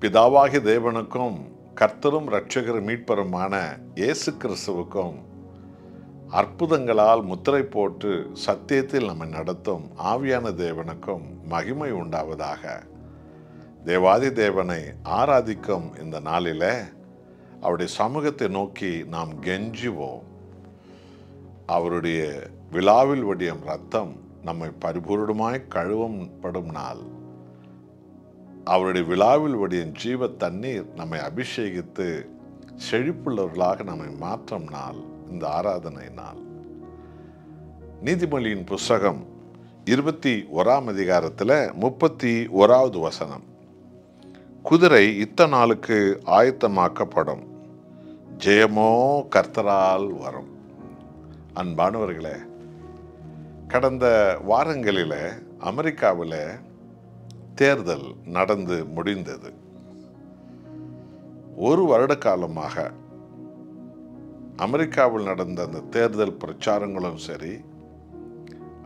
பிதாவாகிய தேவனுக்கும் கர்த்தரும் இரட்சகரும் மீட்பருமான இயேசு கிறிஸ்துவுக்கும் அற்புதங்களால் முத்திரை போட்டு சத்தியத்தில் நம்மை நடத்தும் ஆவியான தேவனுக்கும் மகிமை உண்டாவதாக. தேவாதி தேவனை ஆராதிக்கும் இந்த நாளிலே அவருடைய சமூகத்தை நோக்கி நாம் கெஞ்சுவோம். அவருடைய விழாவில் வடியும் ரத்தம் நம்மை பரிபூர்ணமாய் கழுவப்படும் நாள். அவருடைய விழாவில் வடியும் ஜீவ தண்ணீர் நம்மை அபிஷேகித்து செழிப்புள்ளவர்களாக நம்மை மாற்றும் நாள் இந்த ஆராதனை நாள். நீதிமொழியின் புஸ்தகம் 21 அதிகாரத்தில் 31வது வசனம். குதிரை இத்த நாளுக்கு ஆயத்தமாக்கப்படும், ஜெயமோ கர்த்தரால் வரும். அன்பானவர்களே, கடந்த வாரங்களில் அமெரிக்காவில் தேர்தல் நடந்து முடிந்தது. ஒரு வருட காலமாக அமெரிக்காவில் நடந்த அந்த தேர்தல் பிரச்சாரங்களும் சரி,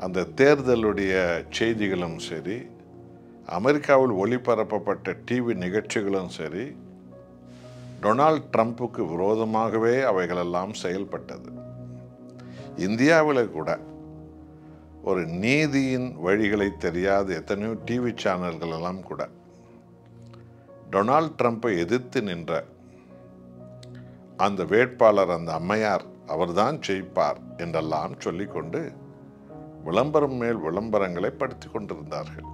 அந்த தேர்தலுடைய செய்திகளும் சரி, அமெரிக்காவில் ஒளிபரப்பப்பட்ட டிவி நிகழ்ச்சிகளும் சரி, டொனால்ட் ட்ரம்ப்புக்கு விரோதமாகவே அவைகளெல்லாம் செயல்பட்டது. இந்தியாவில் கூட ஒரு நீதியின் வழிகளை தெரியாத எத்தனையோ டிவி சேனல்கள் எல்லாம் கூட டொனால்ட் ட்ரம்ப்பை எதிர்த்து நின்ற அந்த வேட்பாளர், அந்த அம்மையார் அவர்தான் ஜெயிப்பார் என்றெல்லாம் சொல்லிக்கொண்டு விளம்பரம் மேல் விளம்பரங்களை படுத்தி கொண்டிருந்தார்கள்.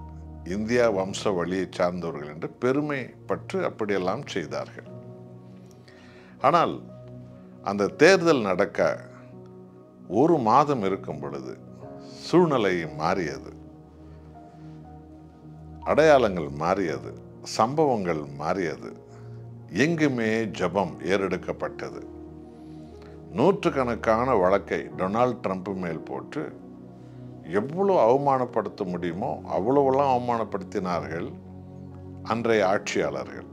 இந்தியா வம்ச வழியை சார்ந்தவர்கள் என்று பெருமை பற்று அப்படியெல்லாம் செய்தார்கள். ஆனால் அந்த தேர்தல் நடக்க ஒரு மாதம் இருக்கும் பொழுது சூழ்நிலை மாறியது, அடையாளங்கள் மாறியது, சம்பவங்கள் மாறியது. எங்குமே ஜெபம் ஏறெடுக்கப்பட்டது. நூற்றுக்கணக்கான வழக்கை டொனால்ட் ட்ரம்ப் மேல் போட்டு எவ்வளோ அவமானப்படுத்த முடியுமோ அவ்வளோவெல்லாம் அவமானப்படுத்தினார்கள் அன்றைய ஆட்சியாளர்கள்.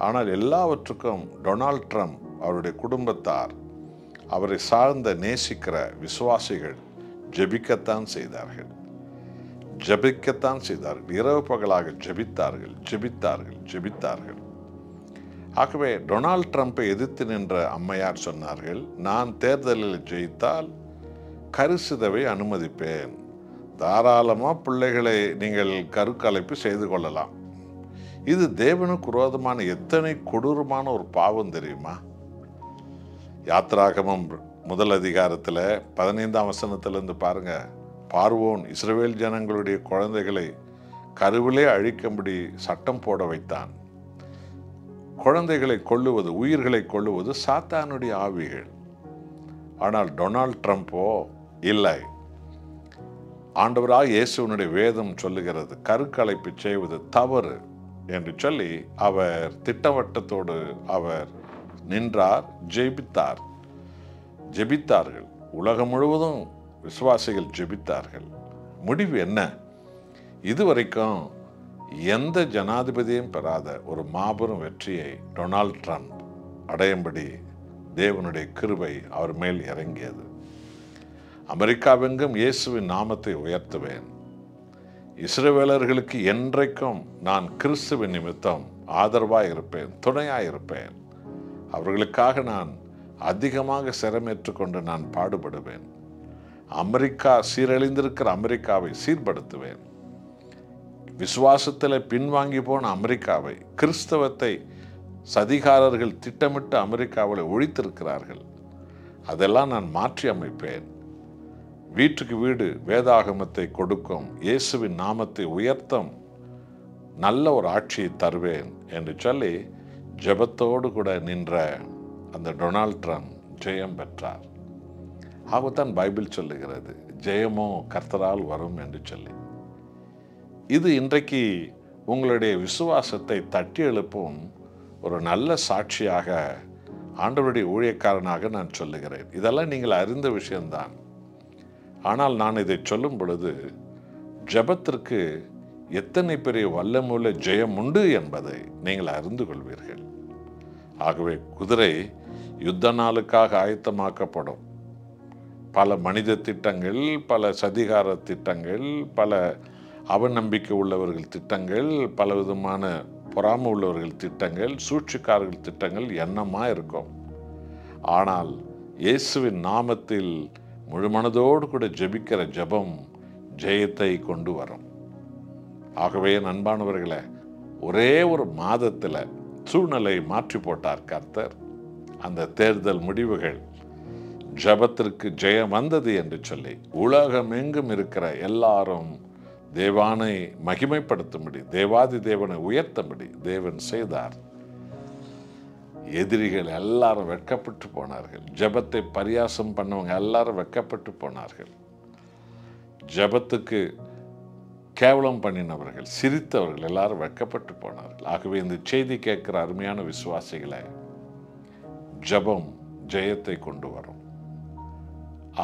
ஆனால் எல்லாவற்றுக்கும் டொனால்ட் ட்ரம்ப், அவருடைய குடும்பத்தார், அவரை சார்ந்த நேசிக்கிற விசுவாசிகள் ஜெபிக்கத்தான் செய்தார்கள். இரவு பகலாக ஜெபித்தார்கள். ஆகவே டொனால்ட் ட்ரம்ப்பை எதிர்த்து நின்ற அம்மையார் சொன்னார்கள், நான் தேர்தலில் ஜெயித்தால் கருசிதவை அனுமதிப்பேன், தாராளமாக பிள்ளைகளை நீங்கள் கருக்கலைப்பு செய்து கொள்ளலாம். இது தேவனுக்கு விரோதமான எத்தனை கொடூரமான ஒரு பாவம் தெரியுமா? யாத்ராகமம் 1 அதிகாரத்தில் 15ஆம் வசனத்திலிருந்து பாருங்க. பார்வோன் இஸ்ரவேல் ஜனங்களுடைய குழந்தைகளை கருவிலே அழிக்கும்படி சட்டம் போட வைத்தான். குழந்தைகளை கொல்லுவது, உயிர்களை கொல்லுவது சாத்தானுடைய ஆவிகள். ஆனால் டொனால்ட் ட்ரம்போ இல்லை, ஆண்டவராக இயேசுவனுடைய வேதம் சொல்லுகிறது கருக்கலைப்பு செய்வது தவறு என்று சொல்லி அவர் திட்டவட்டத்தோடு அவர் நின்றார், ஜெபித்தார்கள். உலகம் முழுவதும் விசுவாசிகள் ஜெபித்தார்கள். முடிவு என்ன? இதுவரைக்கும் எந்த ஜனாதிபதியும் பெறாத ஒரு மாபெரும் வெற்றியை டொனால்ட் ட்ரம்ப் அடையும்படி தேவனுடைய கிருபை அவர் மேல் இறங்கியது. அமெரிக்காவெங்கும் இயேசுவின் நாமத்தை உயர்த்துவேன். இஸ்ரவேலர்களுக்கு என்றைக்கும் நான் கிறிஸ்துவின் நிமித்தம் ஆதரவாக இருப்பேன், துணையாக இருப்பேன். அவர்களுக்காக நான் அதிகமாக சிரமேற்றுக்கொண்டு நான் பாடுபடுவேன். அமெரிக்கா சீரழிந்திருக்கிற அமெரிக்காவை சீர்படுத்துவேன். விசுவாசத்தில் பின்வாங்கி போன அமெரிக்காவை, கிறிஸ்தவத்தை சதிகாரர்கள் திட்டமிட்டு அமெரிக்காவில் ஒழித்திருக்கிறார்கள், அதெல்லாம் நான் மாற்றி அமைப்பேன். வீட்டுக்கு வீடு வேதாகமத்தை கொடுக்கும், இயேசுவின் நாமத்தை உயர்த்தும் நல்ல ஒரு ஆட்சியை தருவேன் என்று சொல்லி ஜெபத்தோடு கூட நின்ற அந்த டொனால்ட் ட்ரம்ப் ஜெயம் பெற்றார். ஆகத்தான் பைபிள் சொல்லுகிறது, ஜெயமோ கர்த்தரால் வரும் என்று சொல்லி. இது இன்றைக்கு உங்களுடைய விசுவாசத்தை தட்டி எழுப்பும் ஒரு நல்ல சாட்சியாக ஆண்டவருடைய ஊழியக்காரனாக நான் சொல்லுகிறேன். இதெல்லாம் நீங்கள் அறிந்த விஷயம்தான். ஆனால் நான் இதை சொல்லும் பொழுது ஜெபத்திற்கு எத்தனை பெரிய வல்லமுள்ள ஜெயம் உண்டு என்பதை நீங்கள் அறிந்து கொள்வீர்கள். ஆகவே குதிரை யுத்த நாளுக்காக ஆயத்தமாக்கப்படும். பல மனித திட்டங்கள், பல சதிகார திட்டங்கள், பல அவநம்பிக்கை உள்ளவர்கள் திட்டங்கள், பலவிதமான பொறாமை உள்ளவர்கள் திட்டங்கள், சூழ்ச்சிக்காரர்கள் திட்டங்கள் எண்ணமாக இருக்கும். ஆனால் இயேசுவின் நாமத்தில் முழுமனதோடு கூட ஜெபிக்கிற ஜெபம் ஜெயத்தை கொண்டு வரும். ஆகவே நண்பானவர்களே, ஒரே ஒரு மாதத்தில் சூழ்நிலை மாற்றி போட்டார் கர்த்தர். அந்த தேர்தல் முடிவுகள் ஜெபத்திற்கு ஜெயம் வந்தது என்று சொல்லி உலகமெங்கும் இருக்கிற எல்லாரும் தேவானை மகிமைப்படுத்தும்படி, தேவாதி தேவனை உயர்த்தும்படி தேவன் செய்தார். எதிரிகள் எல்லாரும் வெட்கப்பட்டு போனார்கள். ஜெபத்தை பரியாசம் பண்ணவங்க எல்லாரும் வெட்கப்பட்டு போனார்கள். ஜெபத்துக்கு கேவலம் பண்ணினவர்கள், சிரித்தவர்கள் எல்லாரும் வெட்கப்பட்டு போனார்கள். ஆகவே இந்த செய்தி கேட்கிற அருமையான விசுவாசிகளை, ஜெபம் ஜெயத்தை கொண்டு வரும்.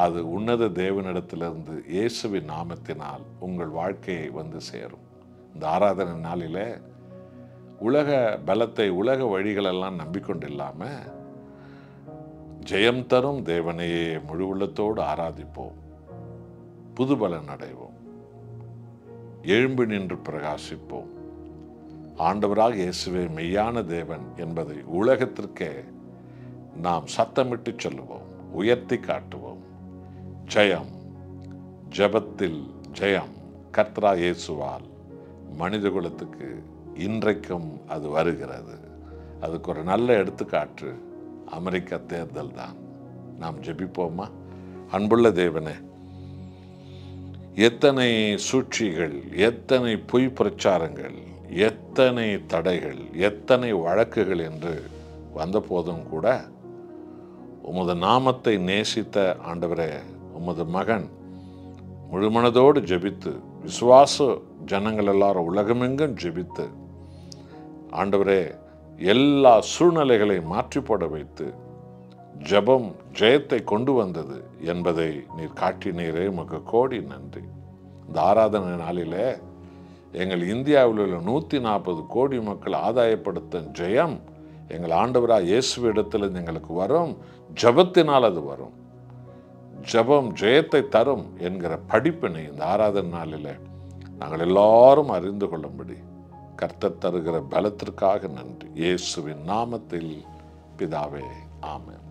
அது உன்னத தேவனிடத்திலிருந்து இயேசுவின் நாமத்தினால் உங்கள் வாழ்க்கையை வந்து சேரும். இந்த ஆராதனை நாளிலே உலக பலத்தை, உலக வழிகளெல்லாம் நம்பிக்கொண்டு இல்லாமல் ஜெயம் தரும் தேவனையே முழு உள்ளத்தோடு ஆராதிப்போம். புது பலன் அடைவோம். எழும்பி நின்று பிரகாசிப்போம். ஆண்டவராக இயேசுவே மெய்யான தேவன் என்பதை உலகத்திற்கே நாம் சத்தமிட்டு சொல்லுவோம், உயர்த்தி காட்டுவோம். ஜெயம், ஜெபத்தில் ஜெயம் கர்த்தராகிய இயேசுவால் மனித குலத்துக்கு இன்றைக்கும் அது வருகிறது. அதுக்கு ஒரு நல்ல எடுத்துக்காட்டு அமெரிக்க தேர்தல் தான். நாம் ஜெபிப்போமா? அன்புள்ள தேவனே, எத்தனை சூழ்ச்சிகள், எத்தனை பொய் பிரச்சாரங்கள், எத்தனை தடைகள், எத்தனை வழக்குகள் என்று வந்த போதும் கூட உமது நாமத்தை நேசித்த ஆண்டவரே, உமது மகன் முழுமனதோடு ஜெபித்து, விசுவாச ஜனங்கள் எல்லாரும் உலகமெங்கும் ஜெபித்து, ஆண்டவரே எல்லா சூழ்நிலைகளை மாற்றி போட வைத்து ஜெபம் ஜெயத்தை கொண்டு வந்தது என்பதை நீர் காட்டினீரே, உமக்கு கோடி நன்றி. இந்த ஆராதனை நாளிலே எங்கள் இந்தியாவில் உள்ள 140 கோடி மக்கள் ஆதாயப்படுத்த ஜெயம் எங்கள் ஆண்டவராக இயேசுவிடத்தில் எங்களுக்கு வரும். ஜெபத்தினால் அது வரும். ஜெபம் ஜெயத்தை தரும் என்கிற படிப்பினை இந்த ஆராதனை நாளில் நாங்கள் எல்லாரும் அறிந்து கொள்ளும்படி கர்த்தர் தருகிற பலத்திற்காக நன்றி. இயேசுவின் நாமத்தில் பிதாவே, ஆமென்.